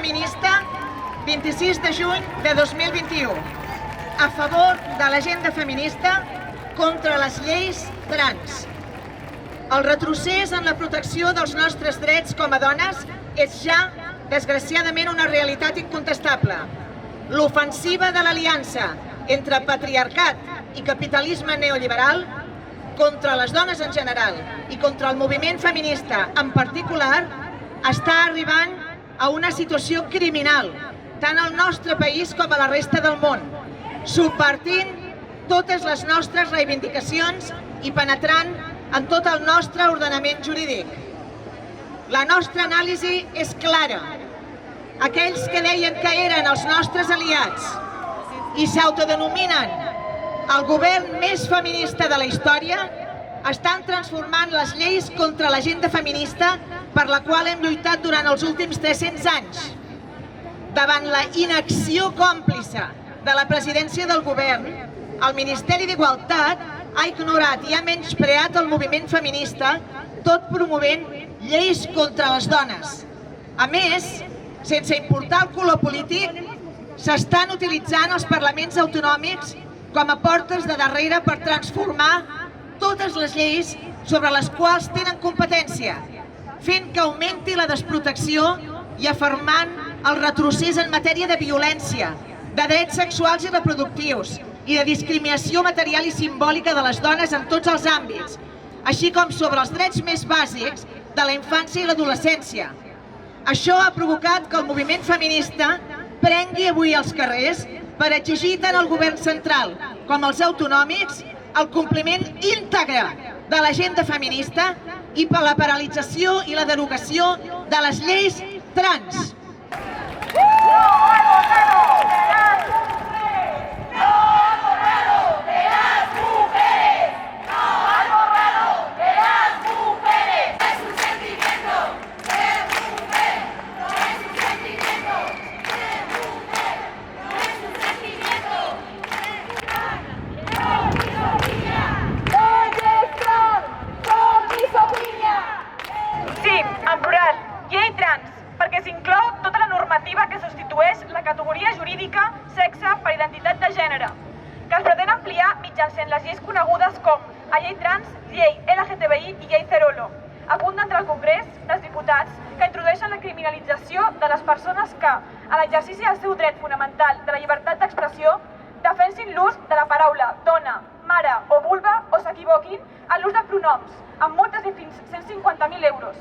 feminista, 26 de juny de 2021. A favor de l'agenda feminista contra les lleis trans. El retrocés en la protecció dels nostres drets com a dones és ja, desgraciadament, una realitat incontestable. L'ofensiva de l'aliança entre patriarcat i capitalisme neoliberal contra les dones en general i contra el moviment feminista en particular està arribant a una situació criminal, tant al nostre país com a la resta del món, subvertint totes les nostres reivindicacions i penetrant en tot el nostre ordenament jurídic. La nostra anàlisi és clara. Aquells que deien que eren els nostres aliats i s'autodenominen el govern més feminista de la història estan transformant les lleis contra l'agenda feminista per la qual hem lluitat durant els últims 300 anys. Davant la inacció còmplice de la presidència del govern, el Ministeri d'Igualtat ha ignorat i ha menyspreat el moviment feminista, tot promovent lleis contra les dones. A més, sense importar el color polític, s'estan utilitzant els parlaments autonòmics com a portes de darrere per transformar totes les lleis sobre les quals tenen competència, fent que augmenti la desprotecció i afermant el retrocés en matèria de violència, de drets sexuals i reproductius i de discriminació material i simbòlica de les dones en tots els àmbits, així com sobre els drets més bàsics de la infància i l'adolescència. Això ha provocat que el moviment feminista prengui avui els carrers per exigir tant al govern central com als autonòmics el compliment íntegre de l'agenda feminista i per la paralització i la derogació de les lleis trans. Per identitat de gènere, que es pretén ampliar mitjançant les lleis conegudes com la llei trans, llei LGTBI i llei Cerolo, a punt d'entrar al Congrés dels Diputats, que introdueixen la criminalització de les persones que, a l'exercici del seu dret fonamental de la llibertat d'expressió, defensin l'ús de la paraula dona, mare o vulva o s'equivoquin en l'ús de pronoms, amb multes de fins 150.000 euros.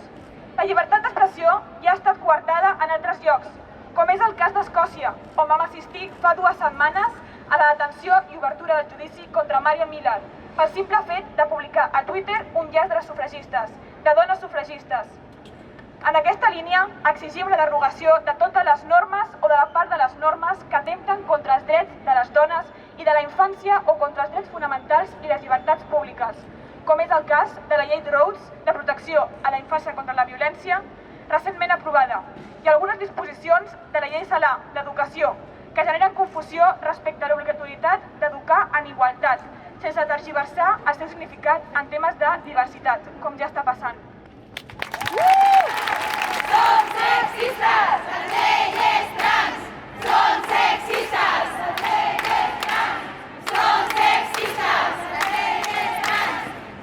La llibertat d'expressió ja ha estat coartada en altres llocs, com és el cas d'Escòcia, on vam assistir fa 2 setmanes a la detenció i obertura del judici contra Marion Miller, pel simple fet de publicar a Twitter un llaç de les sufragistes, de dones sufragistes. En aquesta línia, exigim la derogació de totes les normes o de la part de les normes que atempten contra els drets de les dones i de la infància o contra els drets fonamentals i les llibertats públiques, com és el cas de la llei Rhodes de protecció a la infància contra la violència, recentment aprovada, i algunes disposicions de la llei Celaá d'educació que generen confusió respecte a l'obligatorietat d'educar en igualtat, sense tergiversar el seu significat en temes de diversitat, com ja està passant. Són sexistes! Les lleis trans! Són sexistes! Les lleis trans! Són sexistes! Les lleis trans!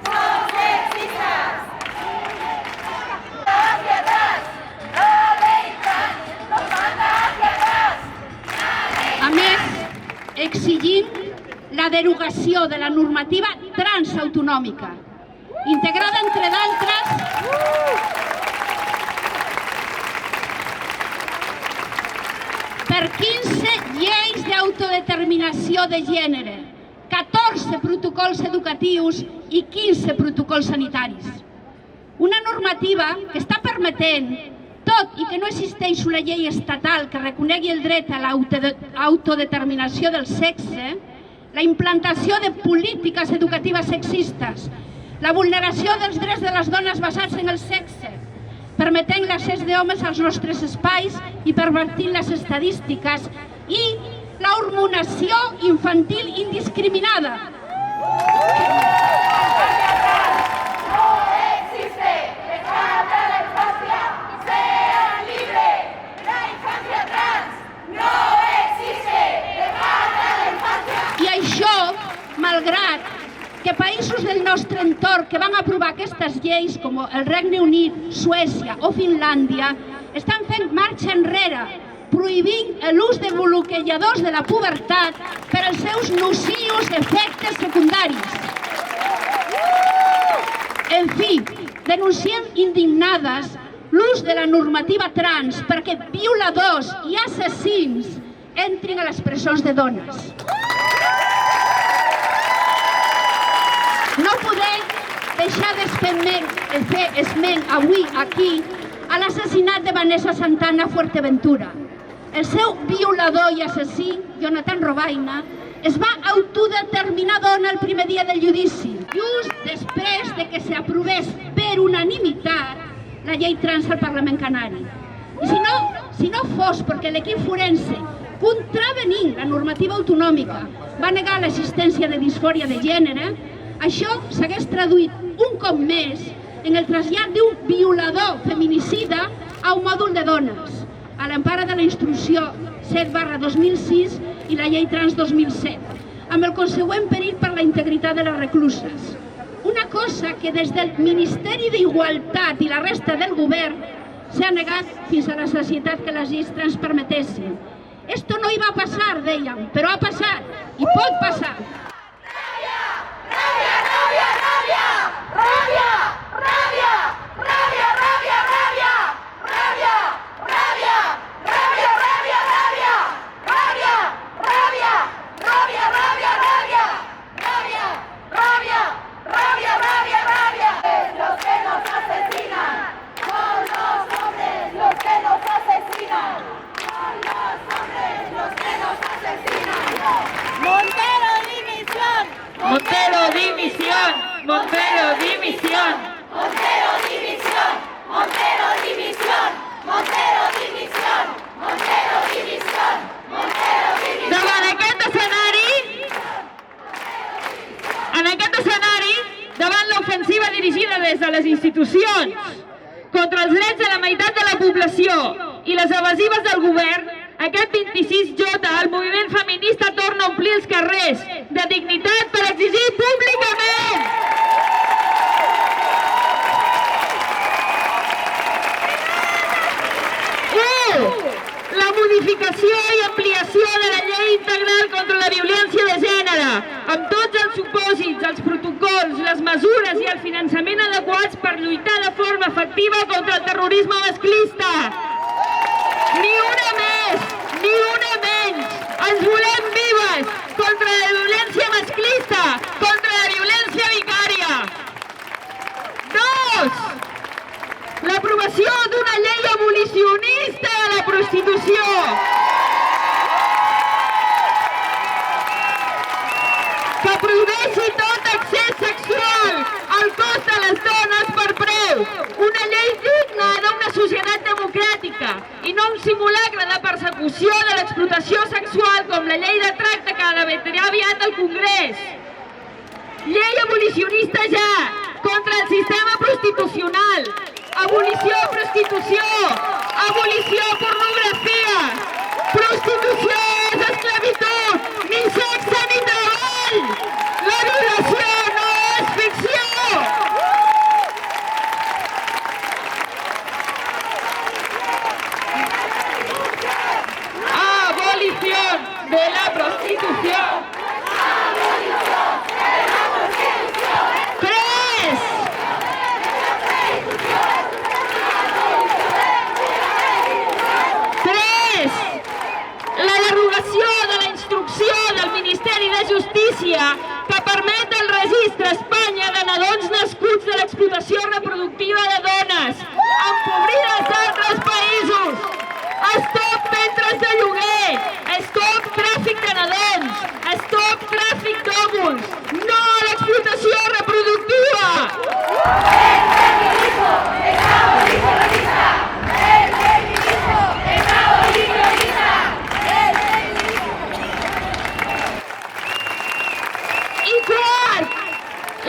Són sexistes! Hacia atrás! A més, exigim la derogació de la normativa transautonòmica, integrada, entre d'altres, per 15 lleis d'autodeterminació de gènere, 14 protocols educatius i 15 protocols sanitaris. Una normativa que està permetent, tot i que no existeix una llei estatal que reconegui el dret a l'autodeterminació del sexe, la implantació de polítiques educatives sexistes, la vulneració dels drets de les dones basats en el sexe, permetent l'accés d'homes als nostres espais i pervertint les estadístiques, i l'hormonació infantil indiscriminada. La infancia malgrat que països del nostre entorn que van aprovar aquestes lleis, com el Regne Unit, Suècia o Finlàndia, estan fent marxa enrere, prohibint l'ús de bloquejadors de la pubertat per als seus nocius efectes secundaris. En fi, denunciem indignades l'ús de la normativa trans perquè violadors i assassins entrin a les presons de dones. No podem deixar de fer esment avui aquí a l'assassinat de Vanessa Santana a Fuerteventura. El seu violador i assassí, Jonathan Robaina, es va autodeterminar dona el primer dia del judici, just després de que s'aprovés per unanimitat la llei trans al Parlament Canari. I si no fos perquè l'equip forense, contravenint la normativa autonòmica, va negar l'existència de disfòria de gènere, això s'hagués traduït un cop més en el trasllat d'un violador feminicida a un mòdul de dones, a l'empara de la instrucció 7/2006 i la llei trans 2007, amb el consegüent perill per la integritat de les recluses. Una cosa que des del Ministeri d'Igualtat i la resta del govern s'ha negat fins a la societat que les lleis trans permetessin. Esto no iba a pasar, deien, però ha passat i pot passar. Montero, dimisión. Montero, dimisión. Montero, dimisión. Montero, dimisión. Montero, dimisión. Montero, dimisión. Montero, dimisión. Davant aquest escenari, davant l'ofensiva dirigida des de les institucions contra els drets de la meitat de la població i les evasives del govern, aquest 26J, el moviment feminista torna a omplir els carrers de dignitat per exigir públicament la modificació i ampliació de la llei integral contra la violència de gènere, amb tots els supòsits, els protocols, les mesures i el finançament adequats per lluitar de forma efectiva contra el terrorisme masclista. Ni una més, ni una menys. Ens volem vives contra la violència masclista, contra la violència vicària. 2. L'aprovació d'una llei abolicionista de la prostitució. Que prohibeixi tot accés sexual al cos de les dones per preu. Una llei digna d'una societat democràtica i no un simulacre de persecució de l'explotació sexual com la llei de tracte que debatrà aviat al Congrés. Llei abolicionista ja, contra el sistema prostitucional. Abolició prostitució, abolició pornografia. Prostitució és esclavitud, ni sexe ni treball. La violació no és ficció. Abolición de la prostitución. 3. La derogació de la instrucció del Ministeri de Justícia que permet el registre a Espanya de nadons nascuts de l'explotació reproductiva de dones, empobrides d'altres països. Stop ventres de lloguer, stop tràfic de nadons, stop tràfic d'òvuls, no a l'explotació reproductiva. I 4.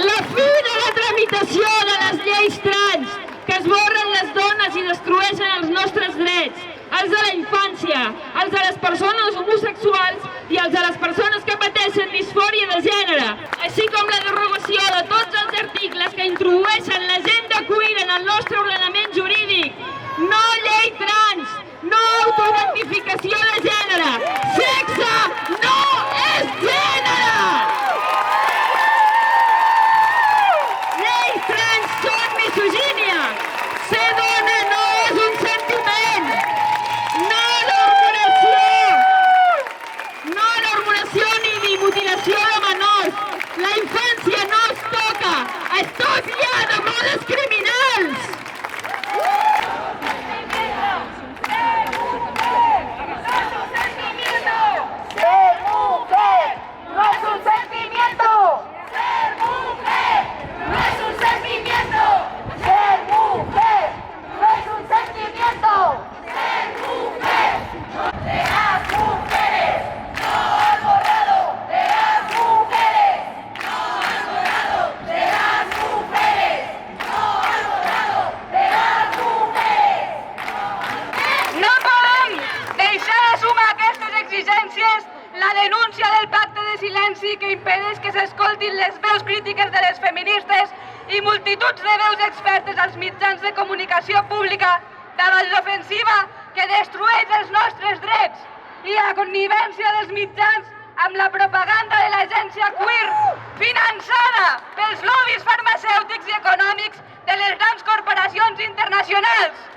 La fi de la tramitació de les lleis trans que esborren les dones i destrueixen els nostres drets, els de la infància, els de les persones homosexuals i els de les persones que pateixen disfòria de gènere, així com la derogació de tots els articles que introdueixen l'agenda queer en el nostre ordenament jurídic. No llei trans, no autoidentificació de gènere. Sexe no és gènere! Lleis trans són misogínia. Ser dona no és un sentiment. No l'hormonació ni mutilació de menors. La infància no es toca. Es totlla de modes criminals. La denúncia del pacte de silenci que impedeix que s'escoltin les veus crítiques de les feministes i multituds de veus expertes als mitjans de comunicació pública davant l'ofensiva que destrueix els nostres drets i la connivència dels mitjans amb la propaganda de l'agència queer finançada pels lobbies farmacèutics i econòmics de les grans corporacions internacionals.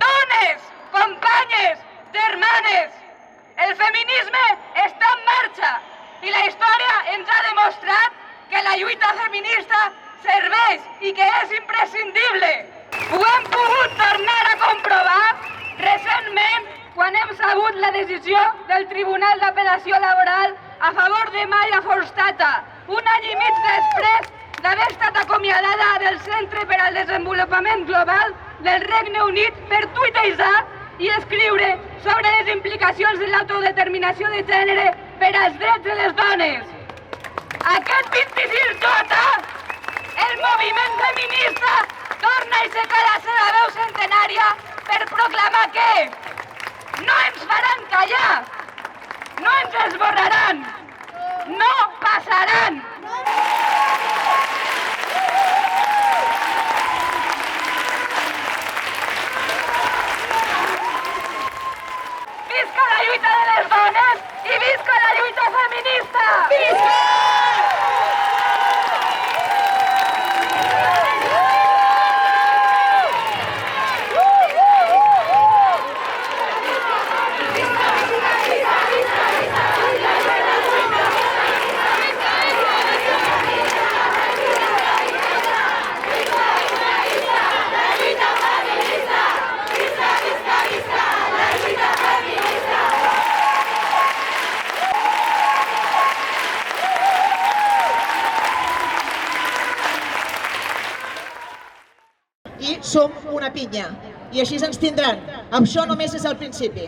Dones, companyes, germanes, el feminisme està en marxa i la història ens ha demostrat que la lluita feminista serveix i que és imprescindible. Ho hem pogut tornar a comprovar recentment quan hem sabut la decisió del Tribunal d'Apel·lació Laboral a favor de Maya Forstata, un any i mig després d'haver estat acomiadada del Centre per al Desenvolupament Global del Regne Unit per tuitejar i escriure sobre les implicacions de l'autodeterminació de gènere per als drets de les dones. Aquest 26J, el moviment feminista torna a aixecar la seva veu centenària per proclamar que no ens faran callar, no ens esborraran, no passaran. Visca la lluita de les dones i visca la lluita feminista! Visca! I som una pinya, i així ens tindran. Això només és el principi.